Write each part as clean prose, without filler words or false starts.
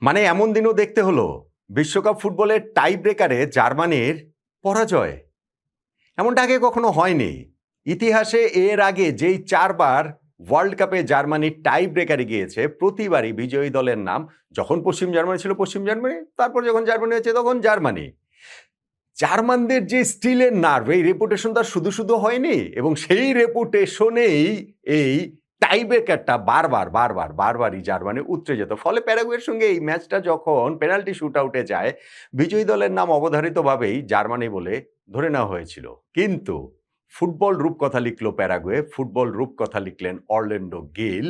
মানে এমন দিনও দেখতে হলো বিশ্বকাপ ফুটবলের টাই ব্রেকারে জার্মানির পরাজয়। এমনটা আগে কখনো হয়নি ইতিহাসে। এর আগে যেই 4বার ওয়ার্ল্ড কাপে জার্মানি টাই ব্রেকারে গিয়েছে, প্রতিবারই বিজয়ী দলের নাম, যখন পশ্চিম জার্মানি ছিল পশ্চিম জার্মানি, তারপর যখন জার্মানি হয়েছে তখন জার্মানি। জার্মানদের যে স্টিলের নার্ভ, এই রেপুটেশন তার শুধু শুধু হয়নি, এবং সেই রেপুটেশনেই এই টাই ব্রেকারটা বারবারই জার্মানি উতরে যেত। ফলে প্যারাগুয়ের সঙ্গে এই ম্যাচটা যখন পেনাল্টি শুট আউটে যায়, বিজয়ী দলের নাম অবধারিতভাবেই জার্মানি বলে ধরে নেওয়া হয়েছিল। কিন্তু ফুটবল রূপকথা লিখল প্যারাগুয়ে, ফুটবল রূপকথা লিখলেন অরল্যান্ডো গিল,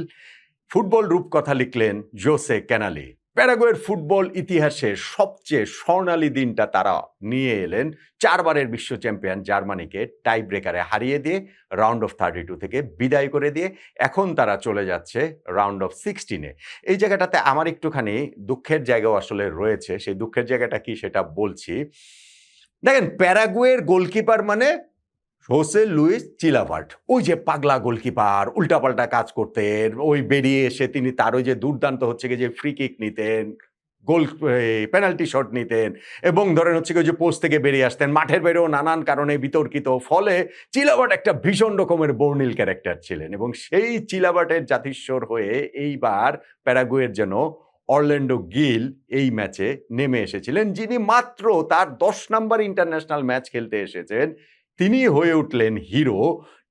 ফুটবল রূপকথা লিখলেন জোসে ক্যানালি। প্যারাগুয়ের ফুটবল ইতিহাসের সবচেয়ে স্বর্ণালী দিনটা তারা নিয়ে এলেন 4বারের বিশ্ব চ্যাম্পিয়ন জার্মানিকে টাই ব্রেকারে হারিয়ে দিয়ে, রাউন্ড অফ 32 থেকে বিদায় করে দিয়ে এখন তারা চলে যাচ্ছে রাউন্ড অফ 16-এ। এই জায়গাটাতে আমার একটুখানি দুঃখের জায়গাও আসলে রয়েছে। সেই দুঃখের জায়গাটা কি সেটা বলছি। দেখেন, প্যারাগুয়ের গোলকিপার মানে হোসে লুইস চিলাভার্ট, ওই যে পাগলা গোলকিপার, উল্টাপাল্টা কাজ করতেন, ওই বেরিয়ে এসে তিনি তার ওই যে দুর্দান্ত হচ্ছে গিয়ে যে ফ্রি কিক নিতেন, গোল পেনাল্টি শট নিতেন, এবং ধরেন হচ্ছে গিয়ে যে পোস্ট থেকে বেরিয়ে আসতেন, মাঠের বাইরেও নানান কারণে বিতর্কিত। ফলে চিলাভার্ট একটা ভীষণ রকমের বর্ণিল ক্যারেক্টার ছিলেন, এবং সেই চিলাভার্টের জাতিস্বর হয়ে এইবার প্যারাগুয়ের যেন অরল্যান্ডো গিল এই ম্যাচে নেমে এসেছিলেন, যিনি মাত্র তার 10 নম্বর ইন্টারন্যাশনাল ম্যাচ খেলতে এসেছেন। তিনি হয়ে উঠলেন হিরো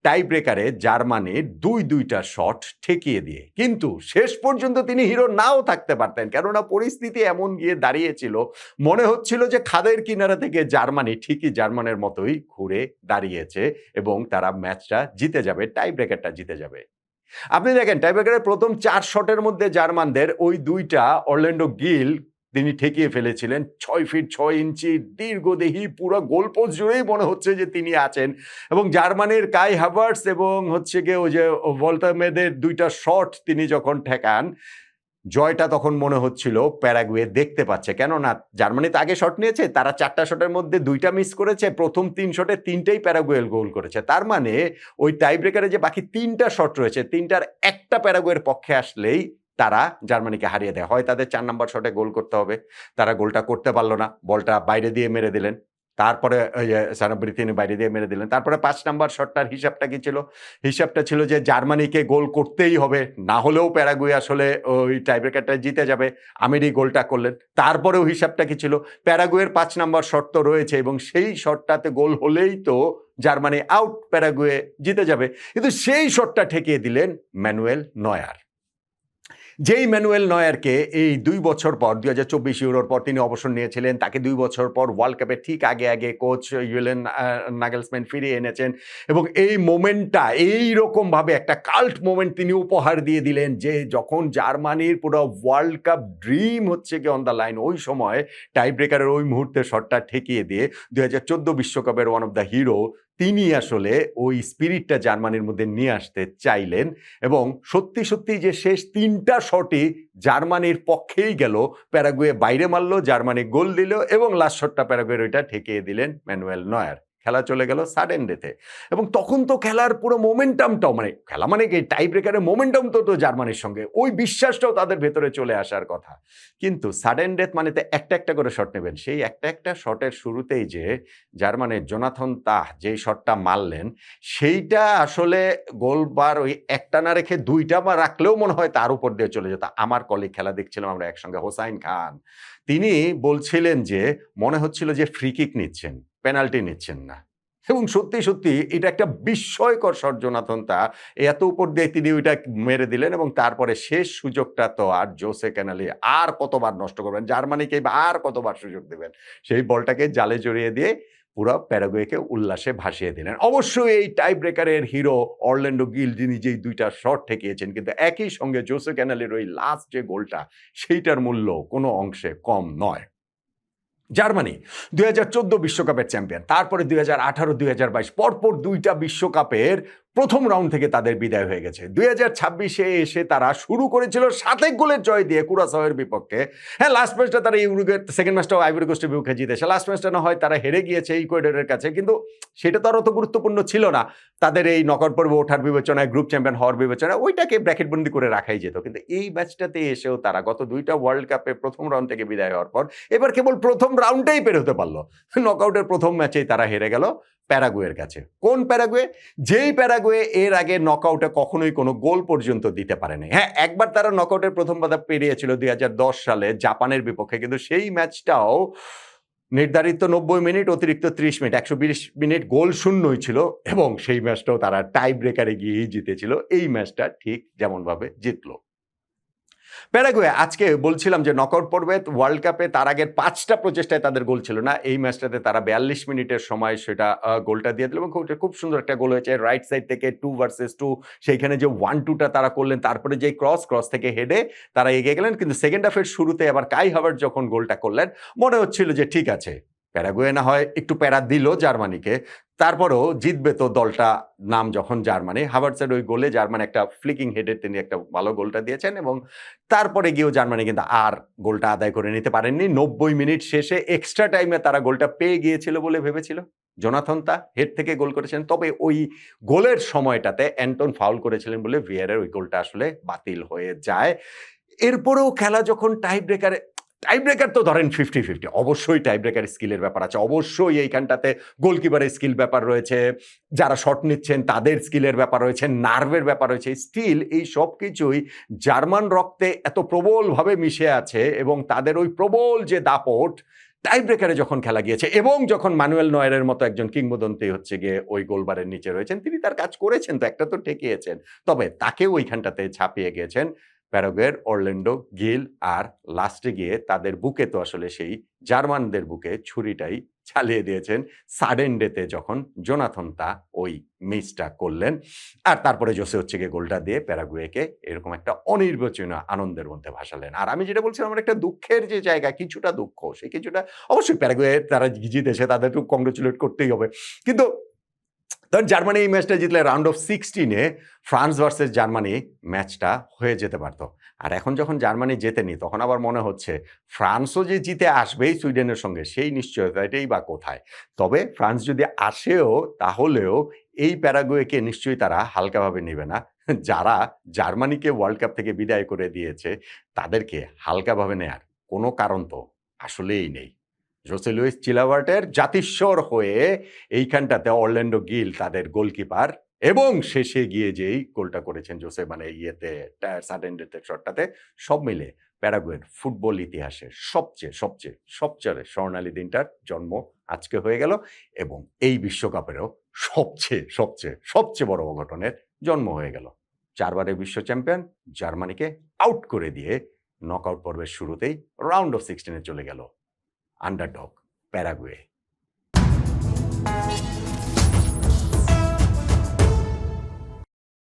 টাই ব্রেকারে জার্মানির দুইটা শট ঠেকিয়ে দিয়ে। কিন্তু শেষ পর্যন্ত তিনি হিরো নাও থাকতে পারতেন, কেননা পরিস্থিতি এমন গিয়ে দাঁড়িয়েছিল, মনে হচ্ছিল যে খাদের কিনারা থেকে জার্মানি ঠিকই জার্মানের মতোই ঘুরে দাঁড়িয়েছে এবং তারা ম্যাচটা জিতে যাবে, টাই ব্রেকারটা জিতে যাবে। আপনি দেখেন, টাই ব্রেকারের প্রথম 4 শটের মধ্যে জার্মানদের ওই দুইটা অরল্যান্ডো গিল তিনি ঠেকিয়ে ফেলেছিলেন। 6 ফিট 6 ইঞ্চি দীর্ঘদেহী, পুরো গোলপোস্ট জুড়েই মনে হচ্ছে যে তিনি আছেন। এবং জার্মানির কাই হাভার্টস এবং হচ্ছে গিয়ে ওই যে ভলটামেদের দুইটা শট তিনি যখন ঠেকান, জয়টা তখন মনে হচ্ছিল প্যারাগুয়ে দেখতে পাচ্ছে। কেননা জার্মানি তো আগে শট নিয়েছে, তারা 4টা শটের মধ্যে 2টা মিস করেছে, প্রথম 3 শটে 3টেই প্যারাগুয়ে গোল করেছে। তার মানে ওই টাই ব্রেকারে যে বাকি 3টা শট রয়েছে, 3টার একটা প্যারাগুয়ের পক্ষে আসলেই তারা জার্মানিকে হারিয়ে দেয়। হয় তাদের 4 নম্বর শটে গোল করতে হবে, তারা গোলটা করতে পারলো না, বলটা বাইরে দিয়ে মেরে দিলেন। তারপরে ওই যে সানাব্রি তিনি বাইরে দিয়ে মেরে দিলেন। তারপরে 5 নম্বর শটটার হিসাবটা কি ছিল? হিসাবটা ছিল যে জার্মানিকে গোল করতেই হবে, না হলেও প্যারাগুয়ে আসলে ওই টাইব্রেকারটা জিতে যাবে। আমিরই গোলটা করলেন। তারপরেও হিসাবটা কি ছিল? প্যারাগুয়ের 5 নম্বর শট তো রয়েছে, এবং সেই শটটাতে গোল হলেই তো জার্মানি আউট, প্যারাগুয়ে জিতে যাবে। কিন্তু সেই শটটা ঠেকিয়ে দিলেন ম্যানুয়েল নয়ার। যেই ম্যানুয়েল নয়ারকে এই 2 বছর পর 2024 ইউরোর পর তিনি অবসর নিয়েছিলেন, তাকে 2 বছর পর ওয়ার্ল্ড কাপের ঠিক আগে কোচ জুলিয়ান নাগেলসম্যান ফিরিয়ে এনেছেন, এবং এই মোমেন্টটা এইরকমভাবে একটা কাল্ট মোমেন্ট তিনি উপহার দিয়ে দিলেন যে যখন জার্মানির পুরো ওয়ার্ল্ড কাপ ড্রিম হচ্ছে কি অন দ্য লাইন, ওই সময় টাই ব্রেকারের ওই মুহূর্তে শটটা ঠেকিয়ে দিয়ে 2014 বিশ্বকাপের ওয়ান অফ দ্য হিরো তিনি আসলে ওই স্পিরিটটা জার্মানির মধ্যে নিয়ে আসতে চাইলেন। এবং সত্যি যে শেষ 3টা শটই জার্মানির পক্ষেই গেল, প্যারাগুয়ে বাইরে মারলো, জার্মানি গোল দিল, এবং লাস্ট শটটা প্যারাগুয়ের ওইটা ঠেকিয়ে দিলেন ম্যানুয়েল নয়ার। খেলা চলে গেল সাডেন ডেতে, এবং তখন তো খেলার পুরো মোমেন্টামটাও, মানে খেলা মানে কি, টাই ব্রেকারের মোমেন্টাম তো জার্মানির সঙ্গে, ওই বিশ্বাসটাও তাদের ভেতরে চলে আসার কথা। কিন্তু সাডেন ডেথ মানে তো একটা করে শট নেবেন, সেই একটা শটের শুরুতেই যে জার্মানির জোনাথন তাহ যেই শটটা মারলেন, সেইটা আসলে গোলবার ওই একটা না রেখে 2টা বা রাখলেও মনে হয় তার উপর দিয়ে চলে যেত। আমার কলিগ, খেলা দেখছিলাম আমরা একসঙ্গে, হোসাইন খান, তিনি বলছিলেন যে মনে হচ্ছিল যে ফ্রি কিক নিচ্ছেন, পেনাল্টি নিচ্ছেন না। এবং সত্যি এটা একটা বিস্ময়কর শট। জোনাথন তাহ এত উপর দিয়ে তিনি ওইটা মেরে দিলেন, এবং তারপরে শেষ সুযোগটা তো আর জোসে ক্যানালি আর কতবার নষ্ট করবেন, জার্মানিকে আর কতবার সুযোগ দেবেন, সেই বলটাকে জালে জড়িয়ে দিয়ে পুরো প্যারাগুয়েকে উল্লাসে ভাসিয়ে দিলেন। অবশ্যই এই টাই ব্রেকারের হিরো অরল্যান্ডো গিল, যিনি যেই 2টা শট ঠেকিয়েছেন, কিন্তু একই সঙ্গে জোসে ক্যানালির ওই লাস্ট যে গোলটা, সেইটার মূল্য কোনো অংশে কম নয়। জার্মানি 2014 বিশ্বকাপের চ্যাম্পিয়ন, তারপরে 2018, 2022 পরপর 2টা বিশ্বকাপের প্রথম রাউন্ড থেকে তাদের বিদায় হয়ে গেছে। 2026-এ এসে তারা শুরু করেছিল 7 গোলের জয় দিয়ে কুরাসাওয়ের বিপক্ষে। হ্যাঁ, লাস্ট ম্যাচটা তারা ইউরুগুয়ে, সেকেন্ড ম্যাচটাও আইভরি কোস্টের বিপক্ষে জিতেছে। লাস্ট ম্যাচটা না হয় তারা হেরে গিয়েছে ইকুয়েডরের কাছে, কিন্তু সেটা তো আর অত গুরুত্বপূর্ণ ছিল না তাদের এই নকআউট পর্বে ওঠার বিবেচনায়, গ্রুপ চ্যাম্পিয়ন হওয়ার বিবেচনায় ওইটাকে ব্র্যাকেটবন্দি করে রাখাই যেত। কিন্তু এই ম্যাচটাতে এসেও তারা গত 2টা ওয়ার্ল্ড কাপে প্রথম রাউন্ড থেকে বিদায় হওয়ার পর এবার কেবল প্রথম রাউন্ডেই বের হতে পারলো। নকআউটের প্রথম ম্যাচেই তারা হেরে গেল প্যারাগুয়ের কাছে। কোন প্যারাগুয়ে? যেই প্যারাগুয়ে এর আগে নকআউটে কখনোই কোনো গোল পর্যন্ত দিতে পারেনি। হ্যাঁ, একবার তারা নকআউটের প্রথম বাধা পেরিয়েছিল 2010 সালে জাপানের বিপক্ষে, কিন্তু সেই ম্যাচটাও নির্ধারিত 90 মিনিট, অতিরিক্ত 30 মিনিট, 120 মিনিট গোল শূন্যই ছিল এবং সেই ম্যাচটাও তারা টাই ব্রেকারে গিয়েই জিতেছিল। এই ম্যাচটা ঠিক যেমনভাবে জিতলো প্যারাগুয়ে। আজকে বলছিলাম যে নকআউট পর্বে ওয়ার্ল্ড কাপে তার আগের 5টা প্রচেষ্টায় তাদের গোল ছিল না। এই ম্যাচটাতে তারা 42 মিনিটের সময় সেটা গোলটা দিয়ে দিল এবং খুব সুন্দর একটা গোল হয়েছে। রাইট সাইড থেকে 2 ভার্সেস 2, সেইখানে যে 1-2টা তারা করলেন, তারপরে যে ক্রস থেকে হেডে তারা এগিয়ে গেলেন। কিন্তু সেকেন্ড হাফের শুরুতে আবার কাই হাভার্টজ যখন গোলটা করলেন, মনে হচ্ছিল যে ঠিক আছে, প্যারাগুয়ে না হয় একটু প্যারা দিল জার্মানিকে, তারপরও জিতবে তো দলটা, নাম যখন জার্মানি। হাভার্টজের ওই গোলে জার্মানি একটা ফ্লিকিং হেডে তিনি একটা ভালো গোলটা দিয়েছেন এবং তারপরে গিয়েও জার্মানি কিন্তু আর গোলটা আদায় করে নিতে পারেননি। 90 মিনিট শেষে এক্সট্রা টাইমে তারা গোলটা পেয়ে গিয়েছিল বলে ভেবেছিল। জোনাথন তা হেড থেকে গোল করেছেন, তবে ওই গোলের সময়টাতে অ্যান্টন ফাউল করেছিলেন বলে ভিএআর ওই গোলটা আসলে বাতিল হয়ে যায়। এরপরেও খেলা যখন টাই ব্রেকার তো ধরেন 50-50, অবশ্যই টাই ব্রেকার স্কিলের ব্যাপার আছে, অবশ্যই এইখানটাতে গোলকিপারের স্কিল ব্যাপার রয়েছে, যারা শট নিচ্ছেন তাদের স্কিলের ব্যাপার রয়েছে, নার্ভের ব্যাপার রয়েছে। স্টিল এই সব কিছুই জার্মান রক্তে এত প্রবলভাবে মিশে আছে এবং তাদের ওই প্রবল যে দাপট টাই ব্রেকারে যখন খেলা গিয়েছে এবং যখন ম্যানুয়েল নয়েরের মতো একজন কিংবদন্তি হচ্ছে গিয়ে ওই গোলবারের নিচে রয়েছেন, তিনি তার কাজ করেছেন, তো একটা তো ঠেকিয়েছেন, তবে তাকেও ওইখানটাতে ছাপিয়ে গিয়েছেন প্যারাগুয়ের অরল্যান্ডো গিল। আর লাস্টে গিয়ে তাদের বুকে তো আসলে সেই জার্মানদের বুকে ছুরিটাই চালিয়ে দিয়েছেন সাডেন ডেতে যখন জোনাথন তা ওই মিসটা করলেন। আর তারপরে জোসে হচ্ছে গিয়ে গোলটা দিয়ে প্যারাগুয়েকে এরকম একটা অনির্বচনীয় আনন্দের মধ্যে ভাসালেন। আর আমি যেটা বলছিলাম, আমার একটা দুঃখের যে জায়গা, কিছুটা দুঃখ, সেই কিছুটা অবশ্যই প্যারাগুয়ে তারা জিতেছে, তাদের একটু কংগ্রেচুলেট করতেই হবে। কিন্তু তখন জার্মানি এই ম্যাচটা জিতলে রাউন্ড অফ 16-এ ফ্রান্স ভার্সেস জার্মানি ম্যাচটা হয়ে যেতে পারত। আর এখন যখন জার্মানি জেতেনি, তখন আবার মনে হচ্ছে ফ্রান্সও যে জিতে আসবেই সুইডেনের সঙ্গে, সেই নিশ্চয়তাটাই বা কোথায়। তবে ফ্রান্স যদি আসেও, তাহলেও এই প্যারাগুয়েকে নিশ্চয়ই তারা হালকাভাবে নেবে না। যারা জার্মানিকে ওয়ার্ল্ড কাপ থেকে বিদায় করে দিয়েছে, তাদেরকে হালকাভাবে নেয়ার কোনো কারণ তো আসলেই নেই। জোসে লুইস চিলাবার্টের জাতিস্বর হয়ে এইখানটাতে অরল্যান্ডো গিল তাদের গোলকিপার, এবং শেষে গিয়ে যেই গোলটা করেছেন জোসে, মানে সাডেন ডেথের শটটাতে, সব মিলে প্যারাগুয়ের ফুটবল ইতিহাসে সবচেয়ে স্বর্ণালী দিনটার জন্ম আজকে হয়ে গেল এবং এই বিশ্বকাপেরও সবচেয়ে বড় অঘটনের জন্ম হয়ে গেল। 4 বারের বিশ্ব চ্যাম্পিয়ন জার্মানিকে আউট করে দিয়ে নকআউট পর্বের শুরুতেই রাউন্ড অফ 16-এ চলে গেল আন্ডারডগ প্যারাগুয়ে।